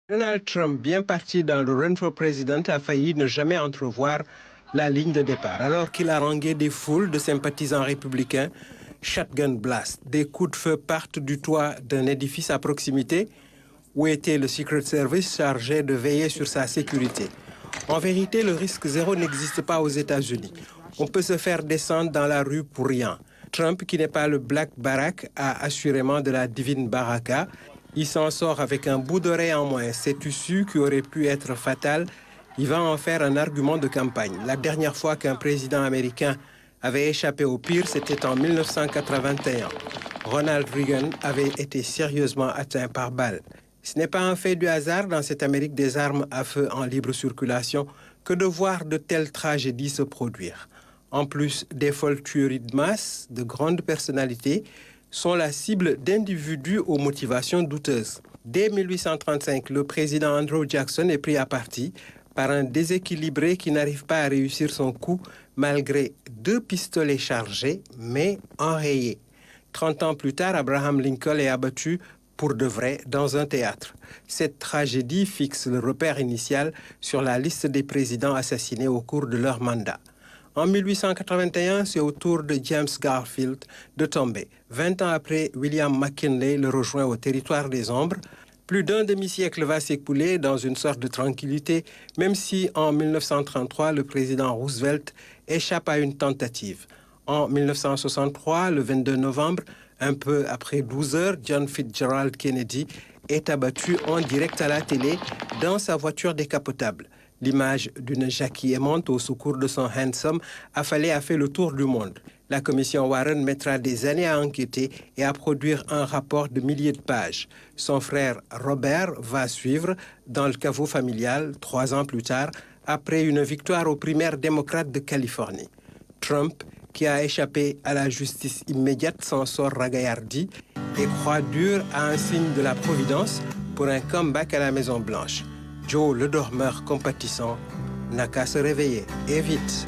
Donald Trump, bien parti dans le run for president, a failli ne jamais entrevoir la ligne de départ. Alors qu'il a harangué des foules de sympathisants républicains, shotgun blast, des coups de feu partent du toit d'un édifice à proximité où était le Secret Service chargé de veiller sur sa sécurité. En vérité, le risque zéro n'existe pas aux États-Unis. On peut se faire descendre dans la rue pour rien. Trump, qui n'est pas le Black Barack, a assurément de la divine baraka. Il s'en sort avec un bout d'oreille en moins. Cet issue qui aurait pu être fatal, il va en faire un argument de campagne. La dernière fois qu'un président américain avait échappé au pire, c'était en 1981. Ronald Reagan avait été sérieusement atteint par balle. Ce n'est pas un fait du hasard dans cette Amérique des armes à feu en libre circulation que de voir de telles tragédies se produire. En plus des folles tueries de masse, de grandes personnalités sont la cible d'individus aux motivations douteuses. Dès 1835, le président Andrew Jackson est pris à partie par un déséquilibré qui n'arrive pas à réussir son coup malgré 2 pistolets chargés mais enrayés. 30 ans plus tard, Abraham Lincoln est abattu pour de vrai dans un théâtre. Cette tragédie fixe le repère initial sur la liste des présidents assassinés au cours de leur mandat. En 1881, c'est au tour de James Garfield de tomber. 20 ans après, William McKinley le rejoint au territoire des ombres. Plus d'un demi-siècle va s'écouler dans une sorte de tranquillité, même si en 1933, le président Roosevelt échappe à une tentative. En 1963, le 22 novembre, un peu après 12 heures, John Fitzgerald Kennedy est abattu en direct à la télé dans sa voiture décapotable. L'image d'une Jackie aimante au secours de son handsome affalé a fait le tour du monde. La commission Warren mettra des années à enquêter et à produire un rapport de milliers de pages. Son frère Robert va suivre dans le caveau familial 3 ans plus tard, après une victoire aux primaires démocrates de Californie. Trump, qui a échappé à la justice immédiate, s'en sort ragaillardi et croit dur à un signe de la Providence pour un comeback à la Maison-Blanche. Joe, le dormeur compatissant, n'a qu'à se réveiller, et vite.